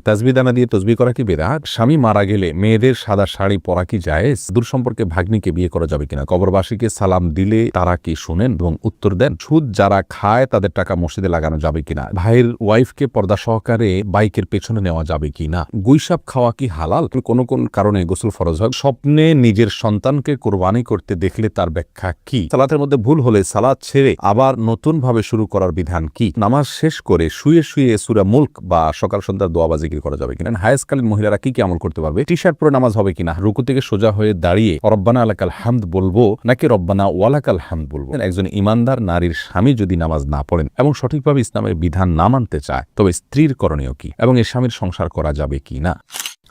তাসবিহ দানা দিয়ে তসবিহ করা কি বিদআত? স্বামী মারা গেলে মেয়েদের সাদা শাড়ি পরা কি জায়েজ? দূর সম্পর্কে ভাগ্নিকে বিয়ে করা যাবে কিনা? কবরবাসীকে সালাম দিলে তারা কি শুনেন এবং উত্তর দেন? সুদ যারা খায় তাদের টাকা মসজিদে লাগানো যাবে কিনা? ভাইয়ের ওয়াইফকে পর্দা সহকারে বাইকের পেছনে নেওয়া যাবে কিনা? গুইসাপ খাওয়া কি হালাল? কোন কোন কারণে গোসল ফরজ হয়? স্বপ্নে নিজের সন্তানকে কোরবানি করতে দেখলে তার ব্যাখ্যা কি? সালাতের মধ্যে ভুল হলে সালাত ছেড়ে আবার নতুন ভাবে শুরু করার বিধান কি? নামাজ শেষ করে শুয়ে শুয়ে সূরা মুলক বা সকাল সন্ধ্যার দোয়া বা জিকির করা যাবে কিনা? হায়াসকালীন মহিলারা কি কি আমল করতে পারবে? টি শার্ট পরে নামাজ হবে কিনা? রুকু থেকে সোজা হয়ে দাঁড়িয়ে রব্বানা আলাকাল হামদ বলবো নাকি রব্বানা ওয়ালাকাল হামদ বলবো? একজন ইমানদার নারীর স্বামী যদি নামাজ না পড়েন এবং সঠিকভাবে ইসলামের বিধান না মানতে চায় তবে স্ত্রীর করণীয় কি এবং এর স্বামীর সংসার করা যাবে কি না?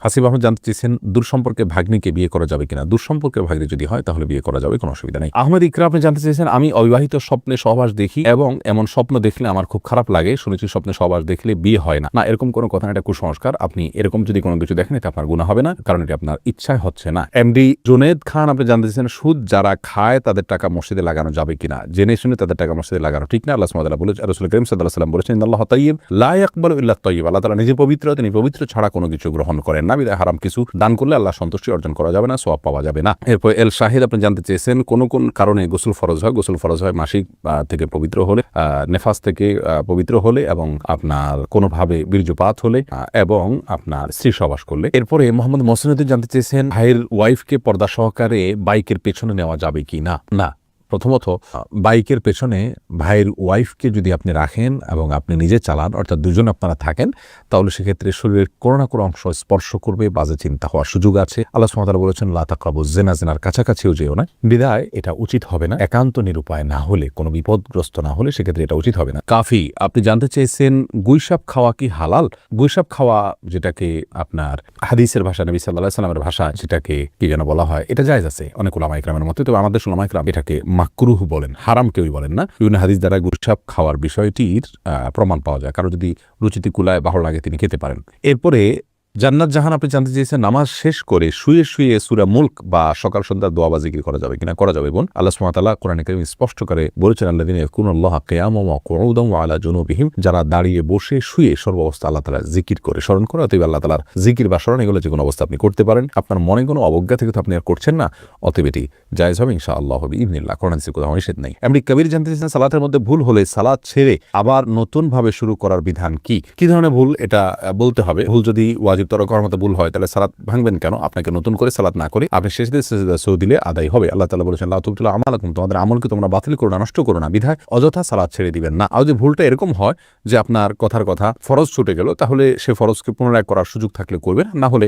হাসিব আহমদ জানতে চেয়েছেন দূর সম্পর্কে ভাগ্নিকে বিয়ে করা যাবে কিনা? দূর সম্পর্কের ভাগ্নি যদি হয় তাহলে বিয়ে করা যাবে, কোনো অসুবিধা নেই। আহমেদ ইকরা আপনি জানতে চেয়েছেন আমি অবিবাহিত স্বপ্নে সহবাস দেখি এবং এমন স্বপ্ন দেখলে আমার খুব খারাপ লাগে, শুনেছি স্বপ্নে সহবাস দেখলে বিয়ে হয় না। না, এরকম কোনো কথা না, এটা কুসংস্কার। আপনি এরকম যদি কোনো কিছু দেখেন এটা আপনার গুনাহ হবে না, কারণ এটা আপনার ইচ্ছায় হচ্ছে না। এমডি জুনেদ খান আপনি জানতে চেয়েছেন সুদ যারা খায় তাদের টাকা মসজিদে লাগানো যাবে কিনা? জেনে শুনে তাদের টাকা মসজিদে লাগানো ঠিক না। আল্লাহ সুবহানাহু ওয়া তাআলা বলেছেন, রাসূল করিম সাল্লাল্লাহু আলাইহি ওয়াসাল্লাম বলেছেন ইন্নাল্লাহা তাইয়্যিব লা ইয়াকবালু ইল্লা তাইয়্যিব। আল্লাহ তাআলা নিজে পবিত্র, তিনি পবিত্র ছাড়া কোনো কিছু গ্রহণ করেন না। বিধায় হারাম কিছু দান করলে আল্লাহ সন্তুষ্টি অর্জন করা যাবে না, সওয়াব পাওয়া যাবে না। এরপর এল শাহিদ আপনি জানতে চেয়েছেন কোন কোন কারণে গোসল ফরজ হয়? গোসল ফরজ হয় মাসিক থেকে পবিত্র হলে, নেফাস থেকে পবিত্র হলে এবং আপনার কোনোভাবে বীর্যপাত হলে এবং আপনার স্ত্রী সহবাস করলে। এরপরে মোহাম্মদ মহসিনুদ্দিন জানতে চেয়েছেন ভাইয়ের ওয়াইফকে পর্দা সহকারে বাইকের পেছনে নেওয়া যাবে কি না? না, প্রথমত বাইকের পেছনে ভাইয়ের ওয়াইফকে যদি আপনি রাখেন এবং আপনি নিজে চালান, অর্থাৎ দুজন আপনারা থাকেন, তাহলে সেক্ষেত্রে শরীরের কোনো না কোনো অংশ স্পর্শ করবে, বাজে চিন্তা হওয়ার সুযোগ আছে। আল্লাহ সুবহানাহু ওয়া তাআলা বলেছেন লা তাকরাবুজ জিনা, জিনার কাছাকাছিও যেও না। বিধায় এটা উচিত হবে না। একান্ত নিরুপায় না হলে, কোনো বিপদগ্রস্ত না হলে সেক্ষেত্রে এটা উচিত হবে না। কাফি আপনি জানতে চেয়েছেন গুইসাপ খাওয়া কি হালাল? গুইসাপ খাওয়া, যেটাকে আপনার হাদিসের ভাষা নবী সাল্লাল্লাহু আলাইহি ওয়াসাল্লামের ভাষা যেটাকে কি যেন বলা হয়, এটা জায়েজ আছে অনেক উলামা ইকরামের মতে, তবে আমাদের উলামা ইকরাম এটাকে মাকরুহ বলেন, হারাম কেউই বলেন না। বিভিন্ন হাদিস দ্বারা গুইসাপ খাওয়ার বিষয়টির প্রমাণ পাওয়া যায়। কারো যদি রুচিতে কুলায় ভালো লাগে তিনি খেতে পারেন। এরপরে জান্নাত জাহান আপনি জানতে চেয়েছেন নামাজ শেষ করে শুয়ে শুয়ে সূরা মুলক বা সকাল সন্ধ্যার দোয়া বা জিকির করা যাবে কিনা? করা যাবে বোন। আল্লাহ সুবহানাহু ওয়া তাআলা কোরআনে কারীমে স্পষ্ট করে বলেছেন আল্লাযীনা ইয়াকুনুল্লাহা কিয়ামান ওয়া কুউদান ওয়া আলা জুনুবিহিম, যারা দাঁড়িয়ে বসে শুয়ে সর্বাবস্থা আল্লাহ তাআলা জিকির করে স্মরণ করে। অতএব আল্লাহ তাআলার জিকির বা স্মরণ এগুলো যে কোনো অবস্থা আপনি করতে পারেন। আপনার মনে কোনো অবজ্ঞা থেকে তো আপনি আর করছেন না, অতএব এটি জায়েজ হবে ইনশাআল্লাহ বিইذنিল্লাহ। কোরআন হাদিসে কোথাও নিষেধ নাই। এমডি কবির জানতে চেয়েছেন সালাতের মধ্যে ভুল হলে সালাত ছেড়ে আবার নতুন ভাবে শুরু করার বিধান কি? কি ধরনের ভুল এটা বলতে হবে। ভুল যদি ওয়াজিব তরক করার মতো ভুল হয় তাহলে সালাত ভাঙবেন কেন? আপনাকে নতুন করে সালাত না করে আপনি সেজদা সৌ দিলে আদায় হবে। আল্লাহ তাআলা বলেছেন লা তুবতিলু আমালাকুম, তোমাদের আমলকে তোমরা বাতিল করো না, নষ্ট করো না, বিধায় অযথা সালাত ছেড়ে দিবেন না। আর যদি ভুলটা এরকম হয় যে আপনার কথার কথা ফরজ ছুটে গেল, তাহলে সে ফরজকে পুনরায় করার সুযোগ থাকলে করবেন, না হলে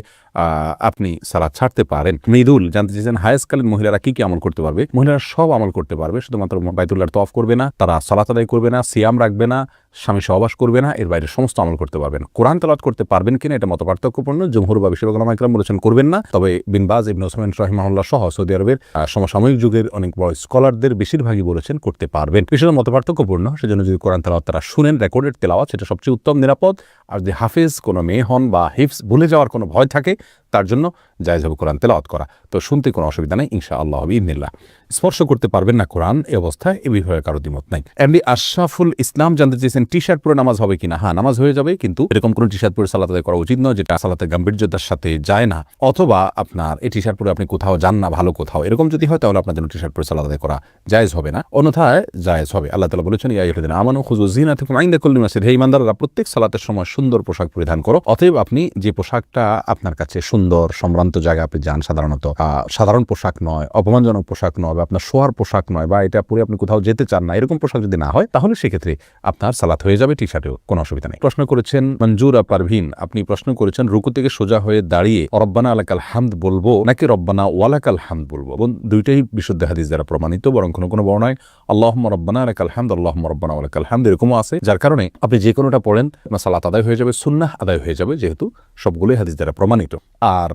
আপনি সালাত ছাড়তে পারেন। মৃদুল জানতে চেয়েছেন হায়াসকালীন মহিলারা কি কি আমল করতে পারবে? মহিলারা সব আমল করতে পারবে, শুধুমাত্র বাইতুল্লাহর তওয়াফ করবে না, তারা সালাত আদায় করবে না, সিয়াম রাখবে না, স্বামী সহবাস করবে না, এর বাইরে সমস্ত আমল করতে পারবেন। কোরআন তেলাওয়াত করতে পারবেন কিনা এটা মতপার্থক্যপূর্ণ। জমহুর বা বেশিরভাগ উলামা ইকরাম বলেছেন করবেন না, তবে বিন বাজ, ইবনে উসাইমিন রাহিমাহুল্লাহ সহ সৌদি আরবের সমসাময়িক যুগের অনেক বড় স্কলারদের বেশিরভাগই বলেছেন করতে পারবেন। বিষয়টা মতপার্থক্যপূর্ণ, সেজন্য যদি কোরআন তেলাওয়াত তারা শুনেন, রেকর্ডেড তেলাওয়াত, সেটা সবচেয়ে উত্তম, নিরাপদ। আর যদি হাফেজ কোনো মেয়ে হন বা হিফজ ভুলে যাওয়ার কোনো ভয় থাকে, তার জন্য জায়েজ হবে কোরআন তেলাওয়াত করা। তো শুনতে কোনো অসুবিধা নেই ইনশাআল্লাহ বিইذনিল্লাহ। স্পর্শ করতে পারবেন না কোরআন, এই অবস্থায় এ বিষয়ে কারো দ্বিমত নাই। এমডি আশরাফুল ইসলাম জানতে চেয়েছেন টি শার্ট পরে নামাজ হবে কিনা? হ্যাঁ, নামাজ হয়ে যাবে, কিন্তু এরকম কোনো টি শার্ট পরে সালাত আদায় করা উচিত নয় যেটা সালাতের গাম্ভীর্যতার সাথে যায় না, অথবা আপনার এই টি শার্ট পরে আপনি কোথাও যান না ভালো কোথাও, এরকম যদি হয় তাহলে আপনার জন্য টি শার্ট পরে সালাত আদায় করা জায়েজ হবে না, অন্যথায় জায়েজ হবে। আল্লাহ তাআলা বলেছেন ইয়া আইয়ুহাল্লাযীনা আমানু খুযু যিনাতাকুম ইনদা কুল্লি মাসজিদ, হে ঈমানদাররা প্রত্যেক সালাতের সময় সুন্দর পোশাক পরিধান করো। অতএব আপনি যে পোশাকটা আপনার কাছে সুন্দর, সম্ভ্রান্ত জায়গায় আপনি যান, সাধারণত সাধারণ পোশাক নয়, অপমানজনক পোশাক নয়, বা আপনার শোয়ার পোশাক নয়, বা এটা পরে আপনি কোথাও যেতে চান না, এরকম পোশাক যদি না হয় তাহলে সেক্ষেত্রে আপনার সালাত হয়ে যাবে, টি শার্টেও কোনো অসুবিধা নেই। প্রশ্ন করেছেন মঞ্জুরা পারভিন, আপনি প্রশ্ন করেছেন রুকু থেকে সোজা হয়ে দাঁড়িয়ে রব্বানা আলাকাল হামদ বলবো নাকি রব্বানা ওয়ালাকাল হামদ বলবো? দুইটাই বিশুদ্ধ হাদিস দ্বারা প্রমাণিত, বরং কোনো কোনো বর্ণায় আল্লাহুম্মা রব্বানা আলাকাল হামদ, আল্লাহুম্মা রব্বানা ওয়ালাকাল হামদ এরকমও আছে, যার কারণে আপনি যে কোনোটা পড়েন আপনার সালাত আদায় হয়ে যাবে, সুন্নাহ আদায় হয়ে যাবে, যেহেতু সবগুলোই হাদিস দ্বারা প্রমাণিত। আর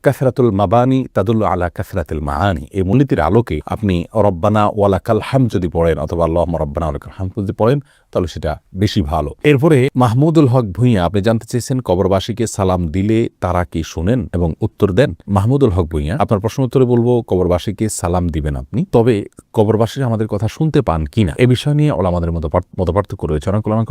কাসরাতুল মাবানি তাদুল্লু আলা কাসরাতিল মাআনি, এই মূলনীতির আলোকে আপনি রব্বানা ওয়ালাকাল হামদ যদি পড়েন অথবা আল্লাহুম্মা রব্বানা ওয়ালাকাল হামদ যদি পড়েন, তাহলে সেটা বেশি ভালো। এরপরে মাহমুদুল হক ভূঁইয়া আপনি জানতে চেয়েছেন কবরবাসীকে সালাম দিলে তারা কি শুনেন এবং উত্তর দেন। মাহমুদুল হক ভূঁইয়া, আপনার প্রশ্ন উত্তরে বলবো কবরবাসীকে সালাম দিবেন আপনি, তবে কবরবাসীরা আমাদের কথা শুনতে পান কিনা এ বিষয় নিয়ে ওলামাদের মতপার্থক্য রয়েছে। অনেক ওলামা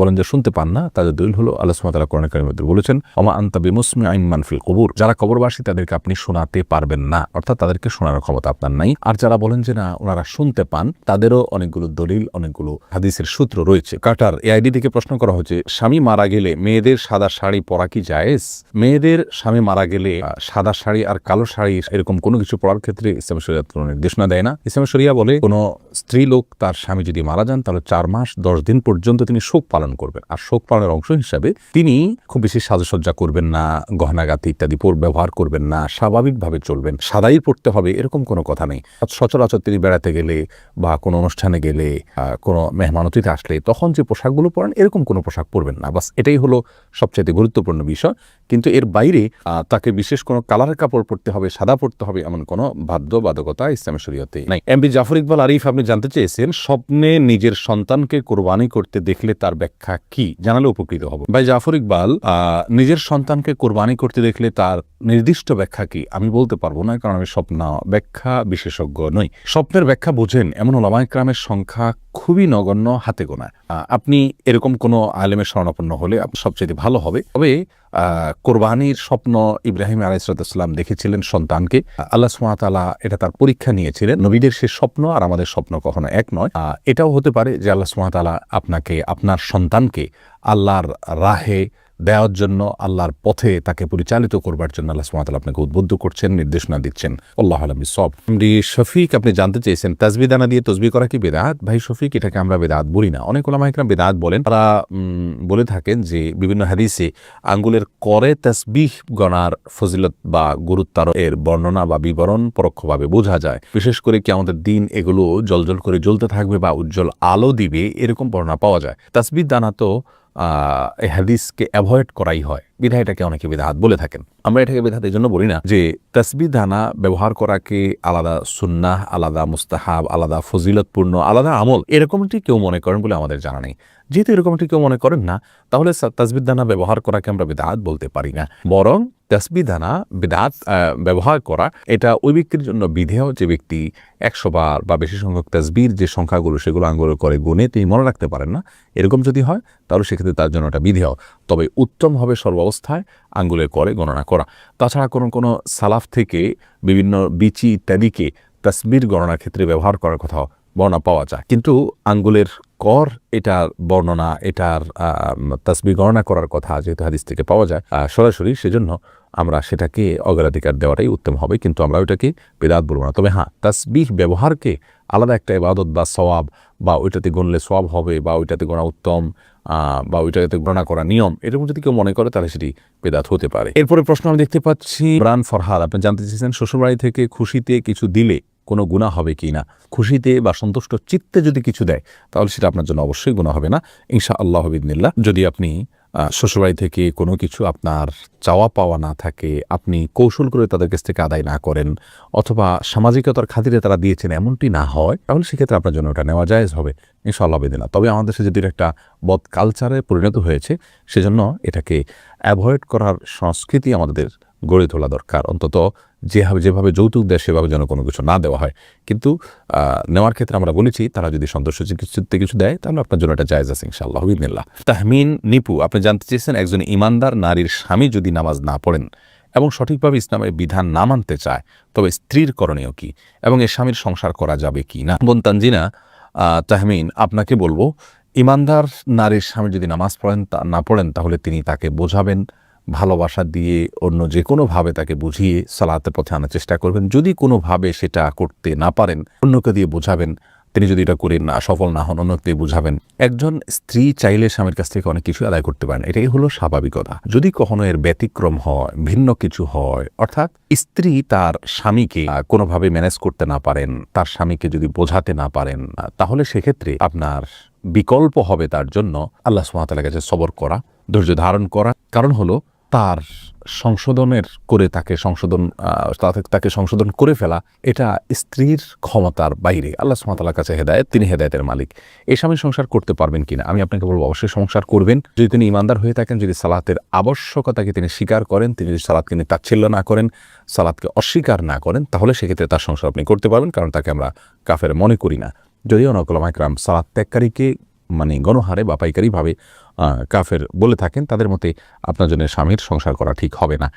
বলেন যে শুনতে পান না, তাদের দলিল হলো আল্লাহ সুবহানাহু ওয়া তাআলা কোরআন কারীমের মধ্যে বলেছেন ওমা আনতা বিমুসমিইন মান ফিল কুবুর, যারা কবরবাসী তাদেরকে আপনি শোনাতে পারবেন না, অর্থাৎ তাদেরকে শোনানোর ক্ষমতা আপনার নাই। আর যারা বলেন যে না ওনারা শুনতে পান, তাদেরও অনেকগুলো দলিল অনেকগুলো হাদিসের সূত্র রয়েছে। কাটার এআইডি থেকে প্রশ্ন করা হচ্ছে স্বামী মারা গেলে মেয়েদের সাদা শাড়ি পরা কি জায়েজ? মেয়েদের স্বামী মারা গেলে সাদা শাড়ি আর কালো শাড়ি এরকম কোনো কিছু পরার ক্ষেত্রে ইসলামী শরিয়াত কোনো নির্দেশনা দেয় না। ইসলামী শরিয়া বলে কোনো স্ত্রী লোক তার স্বামী যদি মারা যান তাহলে 4 মাস 10 দিন পর্যন্ত তিনি শোক পালন করবেন। আর শোক পালনের অংশ হিসাবে তিনি খুব বেশি সাজসজ্জা করবেন না, গহনাগাতি ইত্যাদি ব্যবহার করবেন না, স্বাভাবিকভাবে চলবেন, সাদাই পড়তে হবে এরকম কোনো কথা নেই। সচরাচর তিনি বেড়াতে গেলে বা কোনো অনুষ্ঠানে গেলে, কোনো মেহমানতিতে আসলে তখন যে পোশাকগুলো পরেন এরকম কোনো পোশাক পরবেন না। বাস এটাই হলো সবচেয়ে গুরুত্বপূর্ণ বিষয়। কিন্তু এর বাইরে তাকে বিশেষ কোনো কালারের কাপড় পরতে হবে, সাদা পরতে হবে এমন কোনো বাধ্যবাধকতা ইসলামী শরীয়তে নাই। এমপি জাফর ইকবাল আরিফ আপনি জানতে চেয়েছেন স্বপ্নে নিজের সন্তানকে কোরবানি করতে দেখলে তার ব্যাখ্যা কি, জানালে উপকৃত হব। ভাই জাফর ইকবাল, নিজের সন্তানকে কোরবানি করতে দেখলে তার নির্দিষ্ট ব্যাখ্যা কি আমি বলতে পারবো না, কারণ আমি স্বপ্ন ব্যাখ্যা বিশেষজ্ঞ নই। স্বপ্নের ব্যাখ্যা বোঝেন এমন ওলামায়ে কেরামের সংখ্যা খুবই নগণ্য, হাতে গোনা। আপনি এরকম কোনো আলেমের শরণাপন্ন হলে সবচেয়ে ভালো হবে। তবে কোরবানির স্বপ্ন ইব্রাহিম আলাইহিস সালাম দেখেছিলেন সন্তানকে, আল্লাহ সুবহানাহু ওয়া তাআলা এটা তার পরীক্ষা নিয়েছিলেন। নবীদের সে স্বপ্ন আর আমাদের স্বপ্ন কখনো এক নয়। এটাও হতে পারে যে আল্লাহ সুবহানাহু ওয়া তাআলা আপনাকে আপনার সন্তানকে আল্লাহর রাহে দেওয়ার জন্য, আল্লাহর পথে তাকে পরিচালিত করবার জন্য আল্লাহ সুবহানাহু ওয়া তাআলা আপনাকে উদ্বুদ্ধ করছেন, নির্দেশনা দিচ্ছেন। আল্লাহু আ'লাম বিসওয়াব। শফিক আপনি জানতে চেয়েছেন তাসবিহ দানা দিয়ে তাসবিহ করা কি বিদআত? ভাই শফিক, এটাকে আমরা বিদআত বলি না। অনেক উলামায়ে কেরাম বিদআত বলেন। তারা বলে থাকেন যে বিভিন্ন হাদিসে আঙ্গুলের করে তাসবিহ গণার ফজিলত বা গুরুত্ব এর বর্ণনা বা বিবরণ পরোক্ষভাবে বোঝা যায়। বিশেষ করে কিয়ামতের দিন এগুলো জ্বলজ্বল করে জ্বলতে থাকবে বা উজ্জ্বল আলো দিবে, এরকম বর্ণনা পাওয়া যায়। তাসবিহ দানা তো এই হাদিসকে অ্যাভয়েড করাই হয়, বিধায় এটাকে অনেকে বিদআত বলে থাকেন। আমরা এটাকে বিদআত এই জন্য বলি না যে তাসবিহ দানা ব্যবহার করাকে আলাদা সুন্নাহ, আলাদা মুস্তাহাব, আলাদা ফজিলতপূর্ণ, আলাদা আমল এরকমটি কেউ মনে করেন বলে আমাদের জানা নেই। যেহেতু এরকমটি কেউ মনে করেন না, তাহলে তাসবিহ দানা ব্যবহার করাকে আমরা বিদআত বলতে পারি না। বরং তাসবিহ দানা বিদআত ব্যবহার করা এটা ওই ব্যক্তির জন্য বিধেয় যে ব্যক্তি 100 বার বা বেশি সংখ্যক তাসবিহর যে সংখ্যাগুলো সেগুলো আঙ্গুলের করে গুণে তিনি মনে রাখতে পারেন না, এরকম যদি হয় তাহলে সেক্ষেত্রে তার জন্য এটা বিধেয়। তবে উত্তম হবে সর্বাবস্থায় আঙ্গুলের করে গণনা করা। তাছাড়া কোনো সালাফ থেকে বিভিন্ন বিচি ইত্যাদিকে তাসবিহর গণনার ক্ষেত্রে ব্যবহার করার কথা বর্ণনা পাওয়া যায়, কিন্তু আঙ্গুলের কর এটার বর্ণনা, এটার তাসবিহ গণনা করার কথা যেহেতু হাদিস থেকে পাওয়া যায় সরাসরি, সেজন্য আমরা সেটাকে অগ্রাধিকার দেওয়াটাই উত্তম হবে, কিন্তু আমরা ওইটাকে বিদআত বলবো না। তবে হ্যাঁ, তাসবিহ ব্যবহারকে আলাদা একটা ইবাদত বা সওয়াব, বা ওইটাতে গণলে সওয়াব হবে, বা ওইটাতে গণা উত্তম, বা ওইটাতে গণনা করা নিয়ম, এরকম যদি কেউ মনে করে তাহলে সেটি বিদআত হতে পারে। এরপরে প্রশ্ন আমি দেখতে পাচ্ছি ইমরান ফরহাদ আপনি জানতে চেয়েছেন শ্বশুরবাড়ি থেকে খুশিতে কিছু দিলে কোনো গুনাহ হবে কি না? খুশিতে বা সন্তুষ্ট চিত্তে যদি কিছু দেয় তাহলে সেটা আপনার জন্য অবশ্যই গুনাহ হবে না ইনশাআল্লাহ বিইذনিল্লাহ। যদি আপনি শ্বশুরবাড়ি থেকে কোনো কিছু আপনার চাওয়া পাওয়া না থাকে, আপনি কৌশল করে তাদের কাছ থেকে আদায় না করেন, অথবা সামাজিকতার খাতিরে তারা দিয়েছেন এমনটি না হয়, তাহলে সেক্ষেত্রে আপনার জন্য ওটা নেওয়া জায়েজ হবে ইনশাআল্লাহ বিইذনিল্লাহ। তবে আমাদের দেশে যেটির একটা বদ কালচারে পরিণত হয়েছে, সেজন্য এটাকে অ্যাভয়েড করার সংস্কৃতি আমাদের গড়ে তোলা দরকার। অন্তত যেভাবে যৌতুক দেয় সেভাবে যেন কোনো কিছু না দেওয়া হয়। কিন্তু নেওয়ার ক্ষেত্রে আমরা বলেছি তারা যদি সন্তোষ চিত্তে কিছু দেয় তাহলে আপনার জন্য এটা জায়েজ আছে ইনশাআল্লাহ বিইذনিল্লাহ। তাহমিন নিপু আপনি জানতে চেয়েছেন একজন ইমানদার নারীর স্বামী যদি নামাজ না পড়েন এবং সঠিকভাবে ইসলামের বিধান না মানতে চায়, তবে স্ত্রীর করণীয় কি এবং এর স্বামীর সংসার করা যাবে কি না? বোন তানজিনা, তাহমিন আপনাকে বলবো, ইমানদার নারীর স্বামী যদি নামাজ না পড়েন তাহলে তিনি তাকে বোঝাবেন, ভালোবাসা দিয়ে অন্য যে কোনোভাবে তাকে বুঝিয়ে সালাতের পথে আনার চেষ্টা করবেন। যদি কোনোভাবে সেটা করতে না পারেন অন্যকে দিয়ে বোঝাবেন, তিনি যদি এটা করে না সফল না হন অন্যকে দিয়ে বুঝাবেন। একজন স্ত্রী চাইলে স্বামীর কাছ থেকে অনেক কিছু আদায় করতে পারেন, এটাই হলো স্বাভাবিকতা। যদি কখনো এর ব্যতিক্রম হয়, ভিন্ন কিছু হয়, অর্থাৎ স্ত্রী তার স্বামীকে কোনোভাবে ম্যানেজ করতে না পারেন, তার স্বামীকে যদি বোঝাতে না পারেন, তাহলে সেক্ষেত্রে আপনার বিকল্প হবে তার জন্য আল্লাহ সুবহানাহু ওয়া তাআলার কাছে সবর করা, ধৈর্য ধারণ করা। কারণ হলো তার সংশোধনের করে তাকে সংশোধন করে ফেলা এটা স্ত্রীর ক্ষমতার বাইরে। আল্লাহ সুবহানাহু ওয়া তাআলার কাছে হেদায়েত, তিনি হেদায়েতের মালিক। এই স্বামী সংসার করতে পারবেন কিনা আমি আপনাকে বলবো অবশ্যই সংসার করবেন যদি তিনি ঈমানদার হয়ে থাকেন, যদি সালাতের আবশ্যকতাকে তিনি স্বীকার করেন, তিনি যদি সালাতকে নিয়ে তাচ্ছিল্য না করেন, সালাতকে অস্বীকার না করেন, তাহলে সেক্ষেত্রে তার সংসার আপনি করতে পারবেন, কারণ তাকে আমরা কাফের মনে করি না। যদিও অনেক উলামা ইকরাম সালাত ত্যাগকারীকে মানে গণহারে বা পাইকারিভাবে কাফের বলে থাকেন, তাদের মতে আপনার জন্য স্বামীর সংসার করা ঠিক হবে না।